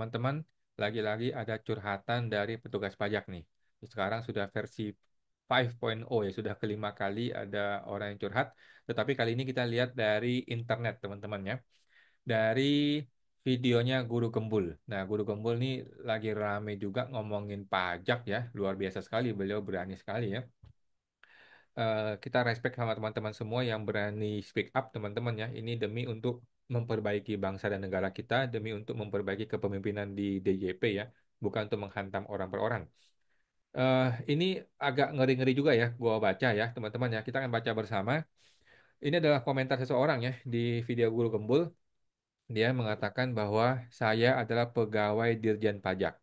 teman-teman, lagi-lagi ada curhatan dari petugas pajak nih. Sekarang sudah versi 5.0 ya, sudah kelima kali ada orang yang curhat. Tetapi kali ini kita lihat dari internet, teman-teman ya. Dari videonya Guru Gembul. Nah, Guru Gembul nih lagi rame juga ngomongin pajak ya. Luar biasa sekali, beliau berani sekali ya. Kita respect sama teman-teman semua yang berani speak up teman-teman ya. Ini demi untuk memperbaiki bangsa dan negara kita, demi untuk memperbaiki kepemimpinan di DJP ya, bukan untuk menghantam orang per orang. Eh, ini agak ngeri-ngeri juga ya, gua baca ya teman-teman ya. Kita akan baca bersama. Ini adalah komentar seseorang ya di video Guru Gembul. Dia mengatakan bahwa saya adalah pegawai Dirjen Pajak.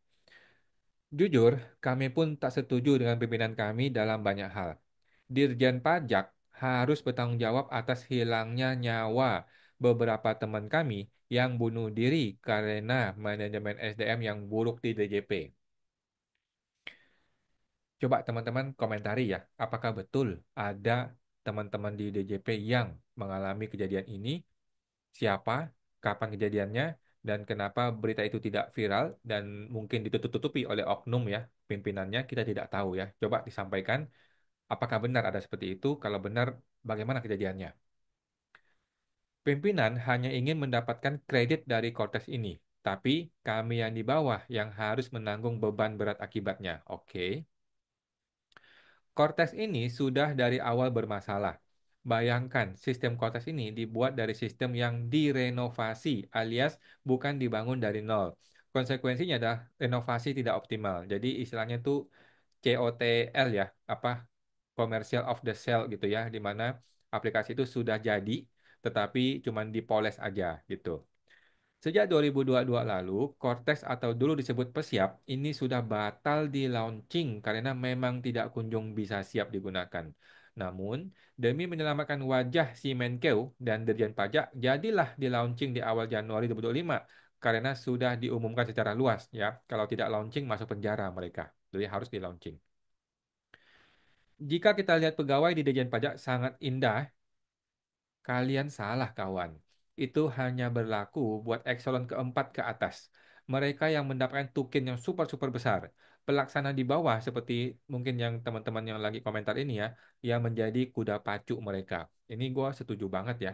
Jujur, kami pun tak setuju dengan pimpinan kami dalam banyak hal. Dirjen Pajak harus bertanggung jawab atas hilangnya nyawa beberapa teman kami yang bunuh diri karena manajemen SDM yang buruk di DJP. Coba teman-teman komentari ya, apakah betul ada teman-teman di DJP yang mengalami kejadian ini? Siapa, kapan kejadiannya, dan kenapa berita itu tidak viral dan mungkin ditutup-tutupi oleh oknum ya pimpinannya? Kita tidak tahu ya. Coba disampaikan. Apakah benar ada seperti itu? Kalau benar, bagaimana kejadiannya? Pimpinan hanya ingin mendapatkan kredit dari Cortes ini, tapi kami yang di bawah yang harus menanggung beban berat akibatnya. Oke. Cortes ini sudah dari awal bermasalah. Bayangkan, sistem Cortes ini dibuat dari sistem yang direnovasi, alias bukan dibangun dari nol. Konsekuensinya adalah renovasi tidak optimal. Jadi istilahnya itu COTL ya, apa commercial of the sale gitu ya, di mana aplikasi itu sudah jadi, tetapi cuman dipoles aja gitu. Sejak 2022 lalu, Cortex atau dulu disebut Pesiap ini sudah batal di launching karena memang tidak kunjung bisa siap digunakan. Namun, demi menyelamatkan wajah si Menkeu dan Dirjen Pajak, jadilah di launching di awal Januari 2025 karena sudah diumumkan secara luas ya. Kalau tidak launching masuk penjara mereka. Jadi harus di launching. Jika kita lihat pegawai di Dirjen Pajak sangat indah, kalian salah, kawan. Itu hanya berlaku buat ekselon keempat ke atas. Mereka yang mendapatkan tukin yang super-super besar. Pelaksana di bawah seperti mungkin yang teman-teman yang lagi komentar ini ya, yang menjadi kuda pacu mereka. Ini gue setuju banget ya.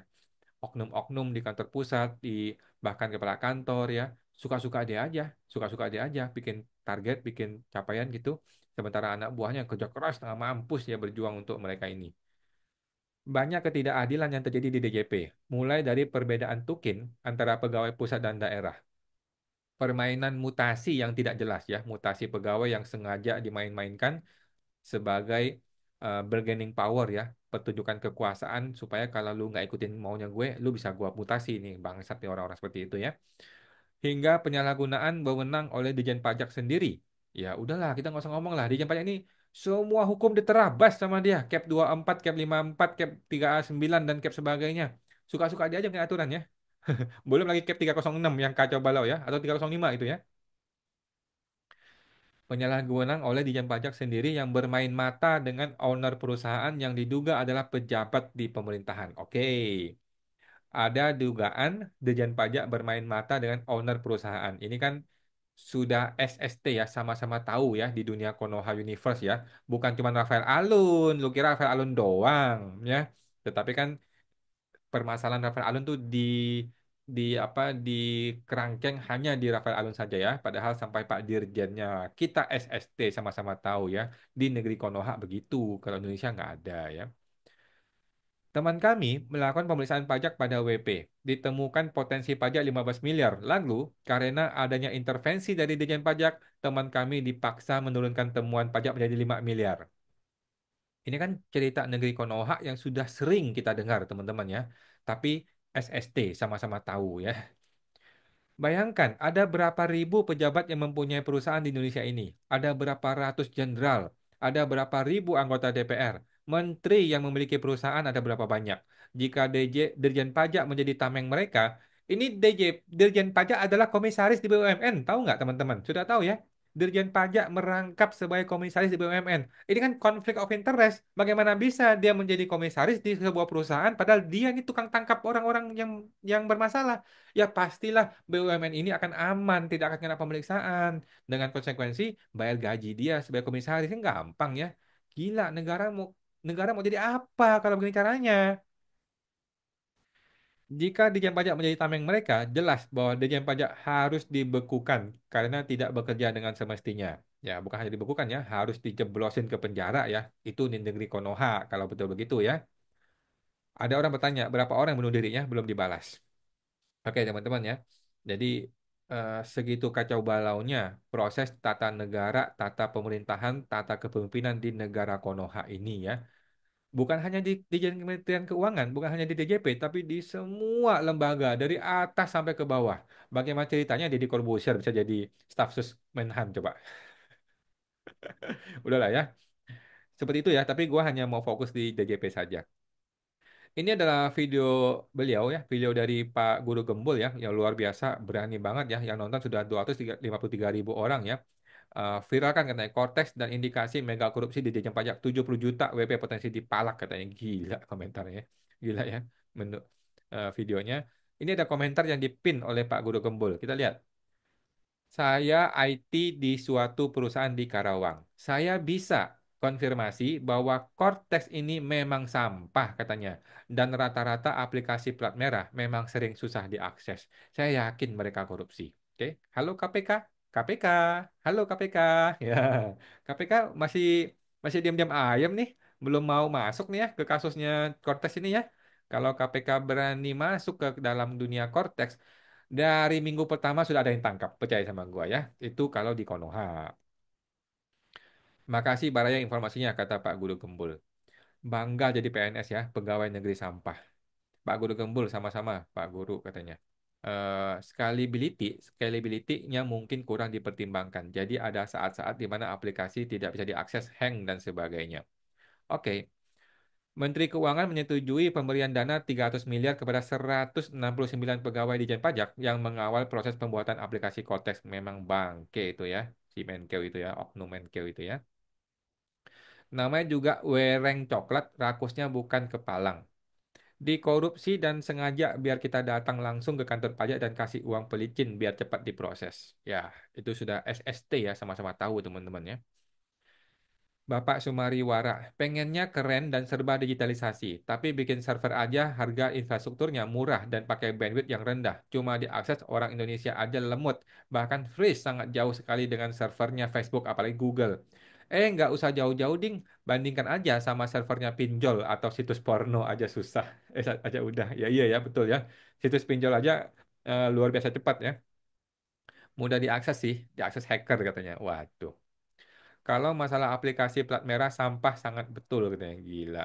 Oknum-oknum di kantor pusat, di bahkan kepala kantor ya, suka-suka dia aja, suka-suka dia aja, bikin target, bikin capaian gitu. Sementara anak buahnya kerja keras, tengah mampus ya berjuang untuk mereka ini. Banyak ketidakadilan yang terjadi di DJP, mulai dari perbedaan tukin antara pegawai pusat dan daerah, permainan mutasi yang tidak jelas ya, mutasi pegawai yang sengaja dimain-mainkan sebagai bargaining power ya, pertunjukan kekuasaan supaya kalau lu nggak ikutin maunya gue, lu bisa gua mutasi nih, bangsat nih orang-orang seperti itu ya. Hingga penyalahgunaan wewenang oleh Dirjen Pajak sendiri. Ya udahlah, kita nggak usah ngomong lah. Dirjen Pajak ini semua hukum diterabas sama dia. Cap 24, Cap 54, Cap 3A9, dan Cap sebagainya. Suka-suka dia aja punya aturan ya. Belum lagi Cap 306 yang kacau balau ya. Atau 305 itu ya. Penyalahgunaan oleh Dirjen Pajak sendiri yang bermain mata dengan owner perusahaan yang diduga adalah pejabat di pemerintahan. Oke. Ada dugaan Dirjen Pajak bermain mata dengan owner perusahaan. Ini kan sudah SST ya, sama-sama tahu ya di dunia Konoha Universe ya. Bukan cuma Rafael Alun, lu kira Rafael Alun doang ya. Tetapi kan permasalahan Rafael Alun tuh di apa di kerangkeng hanya di Rafael Alun saja ya. Padahal sampai Pak Dirjennya kita SST sama-sama tahu ya. Di negeri Konoha begitu, kalau Indonesia nggak ada ya. Teman kami melakukan pemeriksaan pajak pada WP. Ditemukan potensi pajak 15 miliar. Lalu, karena adanya intervensi dari Dirjen Pajak, teman kami dipaksa menurunkan temuan pajak menjadi 5 miliar. Ini kan cerita negeri Konoha yang sudah sering kita dengar, teman-teman ya. Tapi SST sama-sama tahu ya. Bayangkan, ada berapa ribu pejabat yang mempunyai perusahaan di Indonesia ini. Ada berapa ratus jenderal. Ada berapa ribu anggota DPR. Menteri yang memiliki perusahaan ada berapa banyak. Jika Dirjen Pajak menjadi tameng mereka, ini Dirjen Pajak adalah komisaris di BUMN. Tahu nggak teman-teman? Sudah tahu ya? Dirjen Pajak merangkap sebagai komisaris di BUMN. Ini kan konflik of interest. Bagaimana bisa dia menjadi komisaris di sebuah perusahaan padahal dia ini tukang tangkap orang-orang yang bermasalah. Ya pastilah BUMN ini akan aman, tidak akan kena pemeriksaan. Dengan konsekuensi bayar gaji dia sebagai komisaris kan gampang ya. Gila, negara mau jadi apa kalau begini caranya? Jika Dijen Pajak menjadi tameng mereka, jelas bahwa Dijen Pajak harus dibekukan karena tidak bekerja dengan semestinya. Ya, bukan hanya dibekukan ya, harus dijeblosin ke penjara ya. Itu di negeri Konoha kalau betul begitu ya. Ada orang bertanya, berapa orang yang bunuh dirinya belum dibalas. Oke, teman-teman ya. Jadi segitu kacau balaunya proses tata negara, tata pemerintahan, tata kepemimpinan di negara Konoha ini ya. Bukan hanya di Kementerian Keuangan, bukan hanya di DJP, tapi di semua lembaga dari atas sampai ke bawah. Bagaimana ceritanya Deddy Corbuzier bisa jadi staf sus Menhan coba? Udahlah ya. Seperti itu ya, tapi gua hanya mau fokus di DJP saja. Ini adalah video beliau ya, video dari Pak Guru Gembul ya, yang luar biasa, berani banget ya, yang nonton sudah 253.000 orang ya. Viral kan katanya Cortex dan indikasi mega korupsi di Dijen Pajak 70 juta WP potensi dipalak katanya. Gila komentarnya. Gila ya. Menurut videonya. Ini ada komentar yang dipin oleh Pak Guru Gembul. Kita lihat. Saya IT di suatu perusahaan di Karawang. Saya bisa konfirmasi bahwa Cortex ini memang sampah katanya. Dan rata-rata aplikasi plat merah memang sering susah diakses. Saya yakin mereka korupsi. Oke, halo KPK, KPK, halo KPK. Ya, KPK masih masih diam-diam ayam nih, belum mau masuk nih ya ke kasusnya Cortex ini ya. Kalau KPK berani masuk ke dalam dunia Cortex, dari minggu pertama sudah ada yang tangkap, percaya sama gua ya. Itu kalau di Konoha. Makasih Baraya informasinya, kata Pak Guru Gembul. Bangga jadi PNS ya, pegawai negeri sampah. Pak Guru Gembul sama-sama, Pak Guru katanya. Scalability-nya mungkin kurang dipertimbangkan. Jadi ada saat-saat di mana aplikasi tidak bisa diakses, hang dan sebagainya. Oke, Menteri Keuangan menyetujui pemberian dana 300 miliar kepada 169 pegawai Dijen Pajak yang mengawal proses pembuatan aplikasi Kotex. Memang bangke itu ya, si Menkeu itu ya, Oknum Menkeu itu ya. Namanya juga wereng coklat, rakusnya bukan kepalang. Dikorupsi dan sengaja biar kita datang langsung ke kantor pajak dan kasih uang pelicin biar cepat diproses. Ya, itu sudah SST ya, sama-sama tahu teman-teman ya. Bapak Sumariwara, pengennya keren dan serba digitalisasi, tapi bikin server aja harga infrastrukturnya murah dan pakai bandwidth yang rendah. Cuma diakses orang Indonesia aja lemot, bahkan freeze sangat jauh sekali dengan servernya Facebook apalagi Google. Nggak usah jauh-jauh ding, bandingkan aja sama servernya pinjol atau situs porno aja susah. Aja udah, ya iya ya betul ya. Situs pinjol aja luar biasa cepat ya. Mudah diakses sih, diakses hacker katanya. Waduh. Kalau masalah aplikasi plat merah sampah sangat betul katanya. Gila.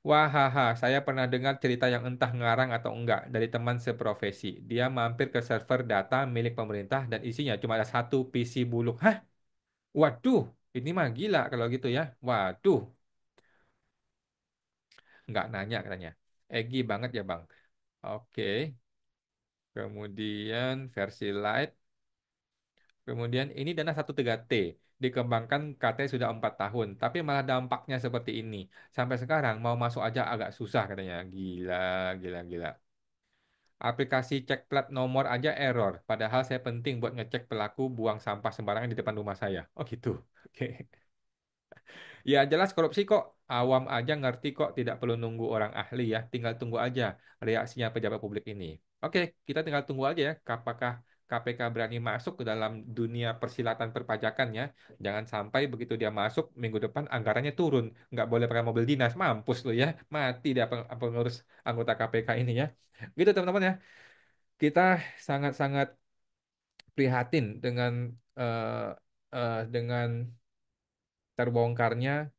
Wahaha, saya pernah dengar cerita yang entah ngarang atau enggak dari teman seprofesi. Dia mampir ke server data milik pemerintah dan isinya cuma ada satu PC buluk. Hah? Waduh, ini mah gila kalau gitu ya. Waduh, nggak nanya katanya. Egi banget ya bang. Oke, kemudian versi light. Kemudian ini dana 13T dikembangkan katanya sudah 4 tahun, tapi malah dampaknya seperti ini. Sampai sekarang mau masuk aja agak susah katanya. Gila, gila, gila. Aplikasi cek plat nomor aja error, padahal saya penting buat ngecek pelaku buang sampah sembarangan di depan rumah saya. Oh gitu. Oke. Ya jelas korupsi kok. Awam aja ngerti kok, tidak perlu nunggu orang ahli ya. Tinggal tunggu aja reaksinya pejabat publik ini. Oke, kita tinggal tunggu aja ya. Apakah KPK berani masuk ke dalam dunia persilatan perpajakan ya. Jangan sampai begitu dia masuk, minggu depan anggarannya turun. Nggak boleh pakai mobil dinas. Mampus lo ya. Mati dia pengurus anggota KPK ini ya. Gitu teman-teman ya. Kita sangat-sangat prihatin eh, dengan terbongkarnya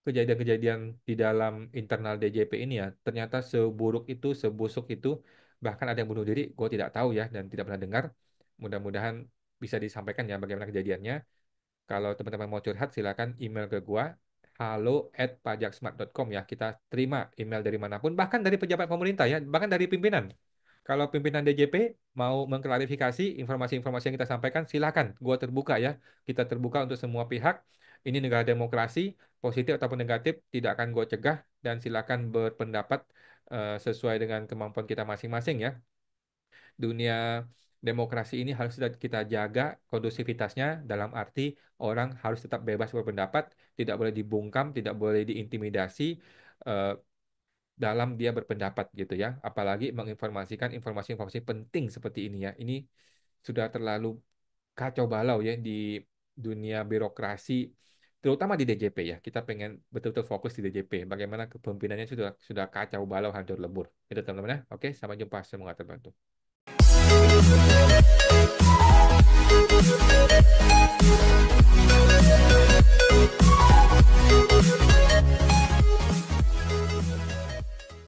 kejadian-kejadian di dalam internal DJP ini ya, ternyata seburuk itu, sebusuk itu, bahkan ada yang bunuh diri, gue tidak tahu ya, dan tidak pernah dengar. Mudah-mudahan bisa disampaikan ya bagaimana kejadiannya. Kalau teman-teman mau curhat, silakan email ke gue, halo@pajaksmart.com ya. Kita terima email dari manapun, bahkan dari pejabat pemerintah ya, bahkan dari pimpinan. Kalau pimpinan DJP mau mengklarifikasi informasi-informasi yang kita sampaikan, silakan. Gua terbuka ya. Kita terbuka untuk semua pihak. Ini negara demokrasi, positif ataupun negatif, tidak akan gue cegah dan silakan berpendapat sesuai dengan kemampuan kita masing-masing ya. Dunia demokrasi ini harus kita jaga kondusivitasnya dalam arti orang harus tetap bebas berpendapat, tidak boleh dibungkam, tidak boleh diintimidasi eh, dalam dia berpendapat gitu ya. Apalagi menginformasikan informasi-informasi penting seperti ini ya. Ini sudah terlalu kacau balau ya di dunia birokrasi, terutama di DJP ya. Kita pengen betul-betul fokus di DJP. Bagaimana kepemimpinannya sudah kacau balau, hancur lebur. Itu teman-teman ya. Oke, sampai jumpa. Semoga terbantu.